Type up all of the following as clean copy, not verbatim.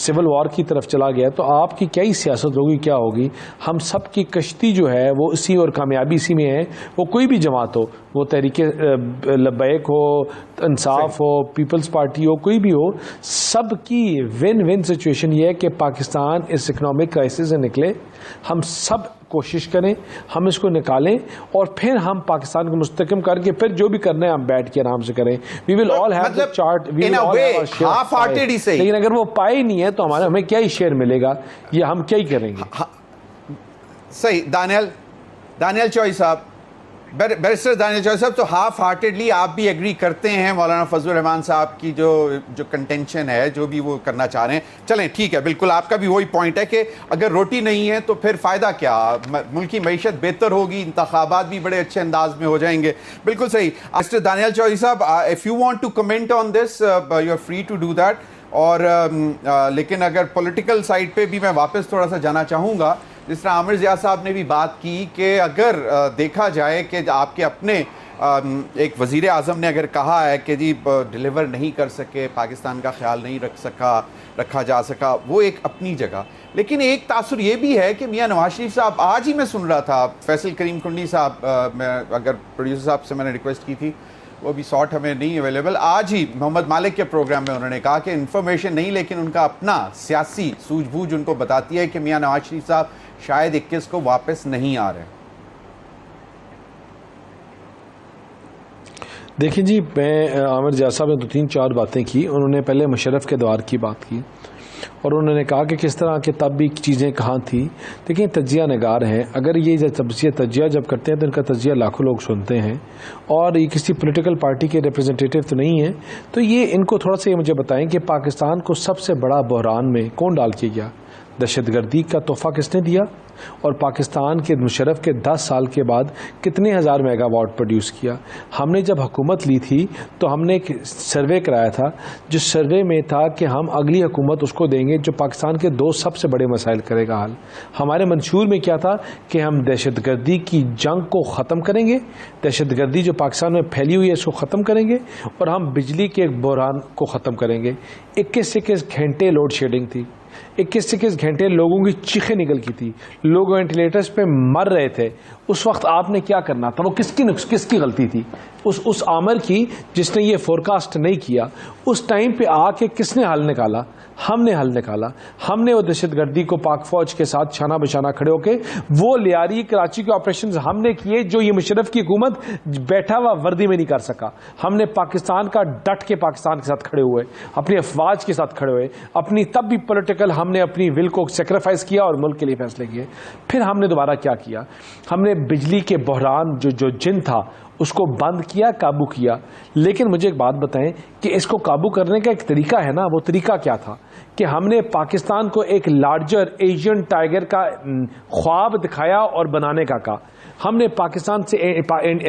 Civil war کی طرف چلا گیا تو آپ کی کیا ہی سیاست ہوگی, کیا ہوگی. ہم سب کی کشتی جو ہے وہ اسی اور کامیابی اسی میں ہے. وہ کوئی بھی جماعت ہو, وہ تحریک لبیک ہو, انصاف ہو, پیپلز پارٹی ہو, کوئی بھی ہو, سب کی ون ون سچویشن یہ ہے کہ پاکستان اس اکنامک کرائسس سے نکلے. ہم سب کوشش کریں, ہم اس کو نکالیں, اور پھر ہم پاکستان کو مستحکم کر کے پھر جو بھی کرنا ہے ہم بیٹھ کے آرام سے کریں. We will all have the chart, we will all have half hearted ہی صحیح. لیکن اگر وہ پائے ہی نہیں ہے تو ہمیں کیا ہی شیئر ملے گا, یہ ہم کیا ہی کریں گے. صحیح. دانیال چوئی صاحب, بیرسٹر دانیال چوئی صاحب, تو ہاف ہارٹیڈلی آپ بھی ایگری کرتے ہیں مولانا فضل الرحمان صاحب کی جو کنٹینشن ہے, جو بھی وہ کرنا چاہ رہے ہیں. چلیں ٹھیک ہے, بالکل آپ کا بھی وہی پوائنٹ ہے کہ اگر روٹی نہیں ہے تو پھر فائدہ کیا, ملک کی معیشت بہتر ہوگی, انتخابات بھی بڑے اچھے انداز میں ہو جائیں گے. بالکل صحیح. مسٹر دانیال چوئی صاحب, if you want to comment on this you are free to do that. اور لیکن اگر پولیٹیکل سائڈ پہ بھی میں واپس تھوڑا سا جانا چاہوں گا, جس طرح عامر ضیاء صاحب نے بھی بات کی کہ اگر دیکھا جائے کہ آپ کے اپنے ایک وزیر اعظم نے اگر کہا ہے کہ جی ڈیلیور نہیں کر سکے, پاکستان کا خیال نہیں رکھا جا سکا, وہ ایک اپنی جگہ. لیکن ایک تاثر یہ بھی ہے کہ میاں نواز شریف صاحب, آج ہی میں سن رہا تھا فیصل کریم کنڈی صاحب, میں اگر پروڈیوسر صاحب سے میں نے ریکویسٹ کی تھی, وہ بھی ساٹ ہمیں نہیں اویلیبل, آج ہی محمد مالک کے پروگرام میں انہوں نے کہا کہ انفارمیشن نہیں, لیکن ان کا اپنا سیاسی سوجھ بوجھ ان کو بتاتی ہے کہ میاں نواز شریف صاحب شاید 21 کو واپس نہیں آ رہے. دیکھیں جی, میں عامر ضیاء صاحب نے 2-3-4 باتیں کی. انہوں نے پہلے مشرف کے دور کی بات کی, اور انہوں نے کہا کہ کس طرح کے تب بھی چیزیں کہاں تھیں. دیکھیں, تجزیہ نگار ہیں, اگر یہ تجزیہ جب کرتے ہیں تو ان کا تجزیہ لاکھوں لوگ سنتے ہیں, اور یہ کسی پولیٹیکل پارٹی کے ریپرزنٹیٹیو تو نہیں ہیں. تو یہ ان کو تھوڑا سا یہ مجھے بتائیں کہ پاکستان کو سب سے بڑا بحران میں کون ڈال کے گیا؟ دہشت گردی کا تحفہ کس نے دیا؟ اور پاکستان کے مشرف کے 10 سال کے بعد کتنے ہزار میگا واٹ پروڈیوس کیا؟ ہم نے جب حکومت لی تھی تو ہم نے ایک سروے کرایا تھا, جس سروے میں تھا کہ ہم اگلی حکومت اس کو دیں گے جو پاکستان کے 2 سب سے بڑے مسائل کرے گا حل. ہمارے منشور میں کیا تھا کہ ہم دہشت گردی کی جنگ کو ختم کریں گے, دہشت گردی جو پاکستان میں پھیلی ہوئی ہے اس کو ختم کریں گے, اور ہم بجلی کے ایک بحران کو ختم کریں گے. 21 گھنٹے لوڈ شیڈنگ تھی, 21 گھنٹے لوگوں کی چیخیں نکلتی تھی, لوگ وینٹیلیٹرز پہ مر رہے تھے. اس وقت آپ نے کیا کرنا تھا؟ وہ کس کی غلطی تھی؟ اس عامر کی جس نے یہ فورکاسٹ نہیں کیا. اس ٹائم پہ آ کے کس نے حل نکالا؟ ہم نے حل نکالا. ہم نے وہ دہشت گردی کو پاک فوج کے ساتھ شانہ بشانہ کھڑے ہو کے وہ لیاری کراچی کے آپریشنز ہم نے کیے جو یہ مشرف کی حکومت بیٹھا ہوا وردی میں نہیں کر سکا. ہم نے پاکستان کا ڈٹ کے پاکستان کے ساتھ کھڑے ہوئے, اپنی افواج کے ساتھ کھڑے ہوئے, اپنی تب بھی پولیٹیکل ہم نے اپنی ول کو سیکریفائز کیا اور ملک کے لیے فیصلے کیے. پھر ہم نے دوبارہ کیا کیا؟ ہم نے بجلی کے بحران جو جن تھا اس کو بند کیا, قابو کیا. لیکن مجھے ایک بات بتائیں کہ اس کو قابو کرنے کا ایک طریقہ ہے نا, وہ طریقہ کیا تھا کہ ہم نے پاکستان کو ایک لارجر ایشین ٹائیگر کا خواب دکھایا اور بنانے کا کہا. ہم نے پاکستان سے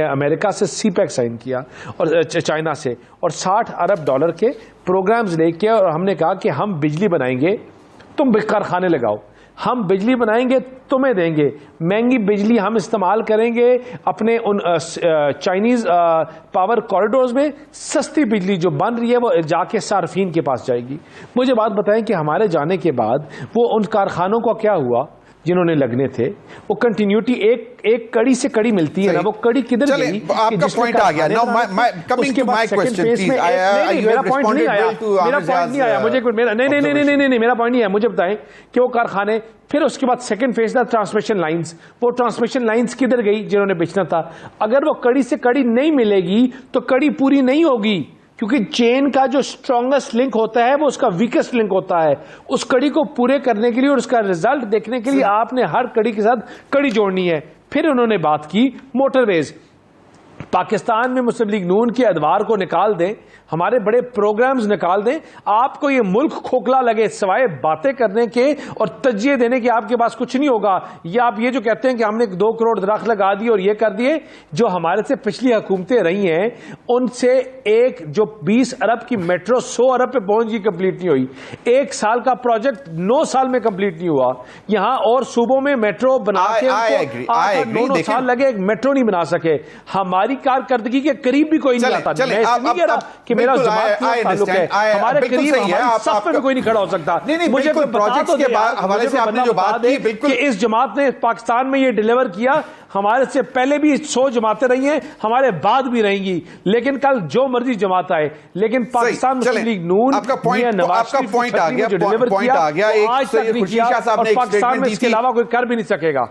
امریکہ سے سی پیک سائن کیا, اور چائنا سے, اور $60 ارب کے پروگرامز لے کے, اور ہم نے کہا کہ ہم بجلی بنائیں گے, تم کارخانے لگاؤ, ہم بجلی بنائیں گے تمہیں دیں گے, مہنگی بجلی ہم استعمال کریں گے اپنے ان چائنیز پاور کوریڈورز میں, سستی بجلی جو بن رہی ہے وہ جا کے صارفین کے پاس جائے گی. مجھے بات بتائیں کہ ہمارے جانے کے بعد وہ ان کارخانوں کا کیا ہوا جنہوں نے لگنے تھے؟ وہ کنٹینیوٹی ایک کڑی سے کڑی ملتی ہے نا, وہ کڑی کدھر گئی؟ آپ کا پوائنٹ آ گیا. Now coming to my question please. میرا پوائنٹ نہیں آیا مجھے, نہیں میرا پوائنٹ نہیں ہے. مجھے بتائیں کہ وہ کارخانے, پھر اس کے بعد سیکنڈ فیز تھا ٹرانسمیشن لائنز, وہ ٹرانسمیشن لائنز کدھر گئی جنہوں نے بیچنا تھا؟ اگر وہ کڑی سے کڑی نہیں ملے گی تو کڑی پوری نہیں ہوگی, کیونکہ چین کا جو اسٹرانگسٹ لنک ہوتا ہے وہ اس کا ویکسٹ لنک ہوتا ہے. اس کڑی کو پورے کرنے کے لیے اور اس کا ریزلٹ دیکھنے کے لیے آپ نے ہر کڑی کے ساتھ کڑی جوڑنی ہے. پھر انہوں نے بات کی موٹر ویز. پاکستان میں مسلم لیگ نون کے ادوار کو نکال دیں, ہمارے بڑے پروگرامز نکال دیں, آپ کو یہ ملک کھوکھلا لگے سوائے باتیں کرنے کے اور تجزیے دینے کے آپ کے پاس کچھ نہیں ہوگا. یا آپ یہ جو کہتے ہیں کہ ہم نے 2 کروڑ درخت لگا دیے اور یہ کر دیے, جو ہمارے سے پچھلی حکومتیں رہی ہیں ان سے ایک جو 20 ارب کی میٹرو 100 ارب پہ پہنچ گئی, کمپلیٹ نہیں ہوئی. 1 سال کا پروجیکٹ 9 سال میں کمپلیٹ نہیں ہوا. یہاں اور صوبوں میں میٹرو بنا کے 2 سال لگے, ایک میٹرو نہیں بنا سکے. ہماری کارکردگی کے قریب بھی کوئی نہیں آتا. میں اس نہیں کہہ رہا کہ میرا جماعت سے تعلق ہے, ہمارے قریب ہماری صف میں کوئی نہیں کھڑا ہو سکتا. مجھے پروجیکٹس کے حوالے سے آپ نے جو بات کی بالکل, کہ اس جماعت نے پاکستان میں یہ ڈیلیور کیا, ہمارے سے پہلے بھی 100 جماعتیں رہی ہیں, ہمارے بعد بھی رہیں گی, لیکن کل جو مرضی جماعت آئے, لیکن پاکستان مسلم لیگ نون آپ کا پوائنٹ آ گیا, آج تک نہیں کیا اور پاکستان میں اس کے علاوہ کوئی کر بھی نہیں سکے گا.